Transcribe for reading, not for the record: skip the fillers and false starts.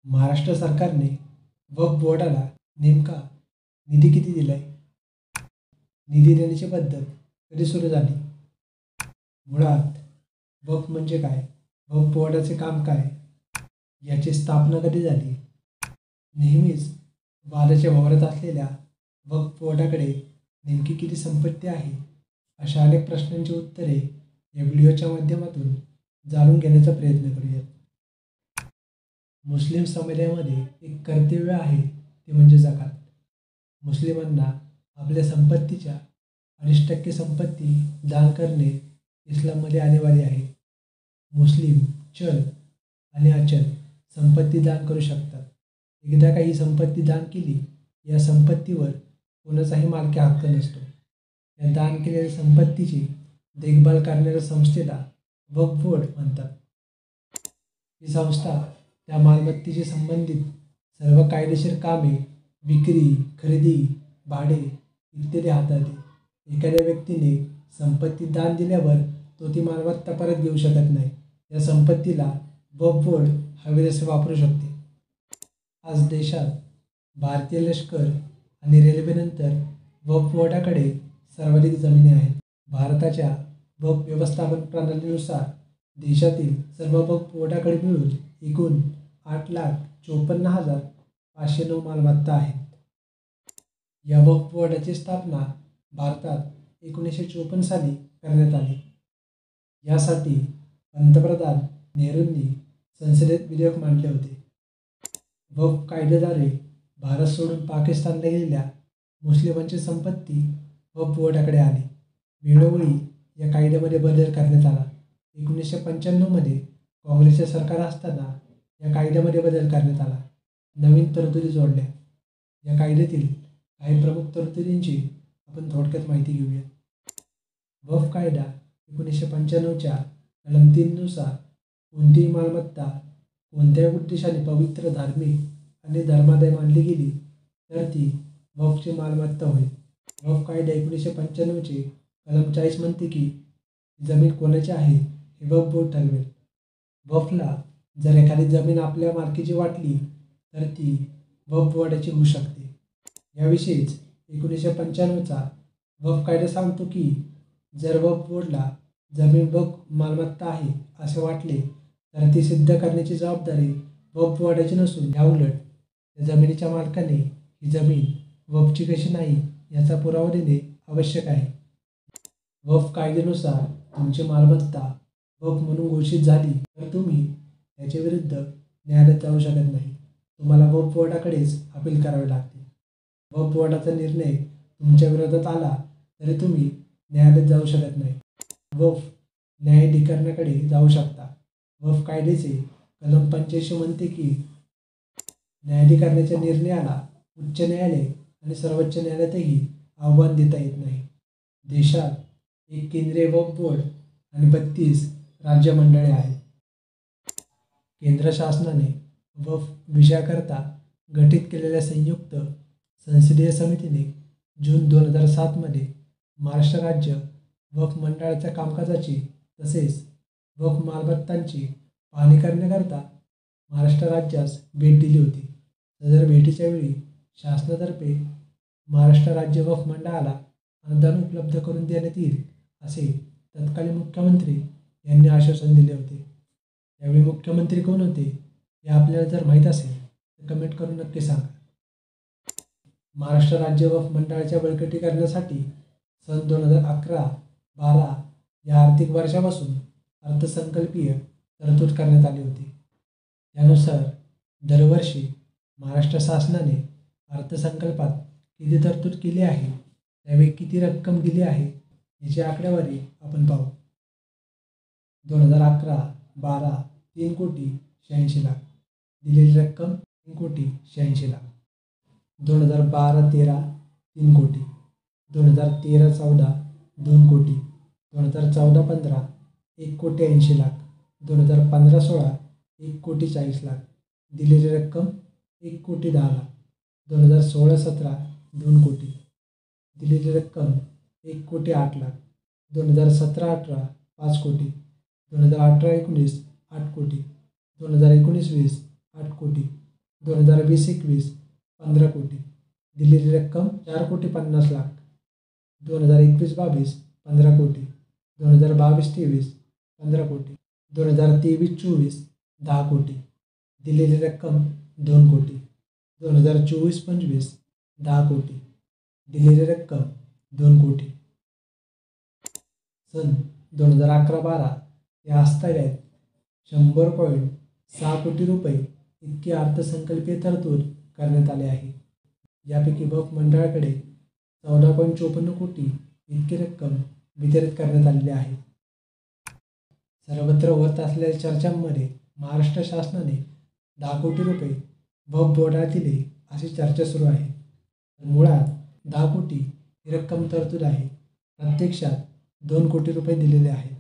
महाराष्ट्र सरकारने वक्फ बोर्डाला नेमका निधी किती दिलाय? निधी देण्याची पद्धत कधी सुरू झाली? मुळात वक्फ म्हणजे काय? वक्फ बोर्डाचे काम काय? याची स्थापना कधी झाली? नेहमीच वादाच्या वावरात असलेल्या वक्फ बोर्डाकडे नेमकी किती संपत्ती आहे? अशा अनेक प्रश्नांची उत्तरे या व्हिडिओच्या माध्यमातून जाणून घेण्याचा प्रयत्न करूयात. मुस्लिम समुदायामध्ये एक कर्तव्य आहे, ते म्हणजे जकात. मुस्लिमांना आपल्या संपत्तीच्या 2.5% संपत्ती दान करणे इस्लाममध्ये अनिवार्य आहे. मुस्लिम चल आणि अचल संपत्ती दान करू शकतात. एकदा काही संपत्ती दान केली, या संपत्तीवर कोणाचाही मालकी हक्क नसतो. या दान केलेल्या संपत्तीची देखभाल करणाऱ्या संस्थेला वक्फ बोर्ड म्हणतात. ही संस्था त्या मालमत्तेशी संबंधित सर्व कायदेशीर कामे, विक्री, खरेदी, भाडे इत्यादी हाताळते. एखाद्या व्यक्तीने संपत्ती दान दिल्यावर तो ती मालमत्ता परत घेऊ शकत नाही. या संपत्तीला वक्फ बोर्ड हवे तसे वापरू शकते. आज देशात भारतीय लष्कर आणि रेल्वेनंतर वक्फ बोर्डाकडे सर्वाधिक जमिनी आहेत. भारताच्या वक्फ व्यवस्थापन प्रणालीनुसार देशातील सर्व वक्फ बोर्डाकडे मिळून एकूण 8,54,509 मालमत्ता आहेत. या वक्फ बोर्डाची स्थापना भारतात 1954 साली करण्यात आली. यासाठी पंतप्रधान नेहरूंनी संसदेत विधेयक मांडले होते. वक्फ कायद्याद्वारे भारत सोडून पाकिस्तानला गेलेल्या मुस्लिमांची संपत्ती वक्फ बोर्डाकडे आली. वेळोवेळी या कायद्यामध्ये बदल करण्यात आला. 1995 मध्ये काँग्रेसचे सरकार असताना या कायद्यामध्ये बदल करण्यात आला. नवीन तरतुदी जोडल्या. या कायद्यातील काही प्रमुख तरतुदींची आपण थोडक्यात माहिती घेऊया. वक्फ कायदा 1995च्या कलम 3 नुसार कोणतीही मालमत्ता कोणत्याही उद्देशाने पवित्र, धार्मिक आणि धर्मादाय मानली गेली तर ती वक्फची मालमत्ता होईल. वक्फ कायदा 1995चे कलम 40 म्हणते की जमीन कोणाची आहे हे वक्फ बोर्ड ठरवेल. वक्फला जर एखादी जमीन आपल्या मालकीची वाटली तर ती वक्फ बोर्डाची होऊ शकते. याविषयीच 1995चा वक्फ कायदा सांगतो की जर वक्फ बोर्डला जमीन वक्फ मालमत्ता आहे असे वाटले तर ती सिद्ध करण्याची जबाबदारी वक्फ बोर्डाची नसून याउलट त्या जमिनीच्या मालकाने ही जमीन वक्फची कशी नाही याचा पुरावा देणे आवश्यक आहे. वक्फ कायद्यानुसार तुमची मालमत्ता वक्फ म्हणून घोषित झाली तर तुम्ही त्याच्या विरुद्ध न्यायालयात जाऊ शकत नाही. तुम्हाला वक्फ बोर्डाकडेच अपील करावे लागते. वक्फ बोर्डाचा निर्णय तुमच्या विरोधात आला तरी तुम्ही न्यायालयात जाऊ शकत नाही. वक्फ न्यायाधिकरणाकडे जाऊ शकता. वक्फ कायद्याचे कलम 85 म्हणते की न्यायाधिकरणाच्या निर्णयाला उच्च न्यायालय आणि सर्वोच्च न्यायालयातही आव्हान देता येत नाही. देशात एक केंद्रीय वक्फ बोर्ड आणि 32 राज्य मंडळे आहेत. केंद्र शासनाने वक्फ विषयाकरता गठीत केलेल्या संयुक्त संसदीय समितीने जून 2007 मध्ये महाराष्ट्र राज्य वक्फ मंडळाच्या कामकाजाची तसेच वक्फ मालमत्तांची पाहणी करण्याकरता महाराष्ट्र राज्यास भेट दिली होती. सदर भेटीच्या वेळी शासनातर्फे महाराष्ट्र राज्य वक्फ मंडळाला अनुदान उपलब्ध करून देण्यात येईल असे तत्कालीन मुख्यमंत्री यांनी आश्वासन दिले होते. यावेळी मुख्यमंत्री कोण होते हे आपल्याला जर माहीत असेल तर कमेंट करून नक्की सांगा. महाराष्ट्र राज्य वक्फ मंडळाच्या बळकटीकरणासाठी सन 2011-12 या आर्थिक वर्षापासून अर्थसंकल्पीय तरतूद करण्यात आली होती. यानुसार दरवर्षी महाराष्ट्र शासनाने अर्थसंकल्पात किती तरतूद केली आहे, त्यावेळी किती रक्कम दिली आहे याची आकडेवारी आपण पाहू. 2011-12 3,86,00,000 दिलेली रक्कम 3,86,00,000. 2012-13 3 कोटी, 2013-14 2 कोटी, 2014-15 1,80,00,000, 2015-16 1,40,40,00,000 दिलेली रक्कम 1,10,00,000. 2016-17 2 कोटी, दिलेली रक्कम 1,08,00,000. 2017-18 5 कोटी, 2018-19 8 कोटी, 2019-20 8 कोटी, 2020-21 15 कोटी, दिलेली रक्कम 4,50,00,000. 2021-22 15 कोटी, 2022-23 15 कोटी, 2023-24 10 कोटी, दिलेली रक्कम 2 कोटी, 2024-25 10 कोटी, दिलेली रक्कम 2 कोटी. सन 2011-12 या अस्थाय्यात 100.6 कोटी रुपये इतकी अर्थसंकल्पीय तरतूद करण्यात आली आहे. यापैकी वक्फ मंडळाकडे 14.54 कोटी इतकी रक्कम वितरित करण्यात आलेली आहे. सर्वत्र होत असलेल्या चर्चांमध्ये महाराष्ट्र शासनाने 10 कोटी रुपये वक्फ बोर्डाला दिले अशी चर्चा सुरू आहे. मुळात 10 कोटी ही रक्कम तरतूद आहे. प्रत्यक्षात 2 कोटी रुपये दिलेले आहेत.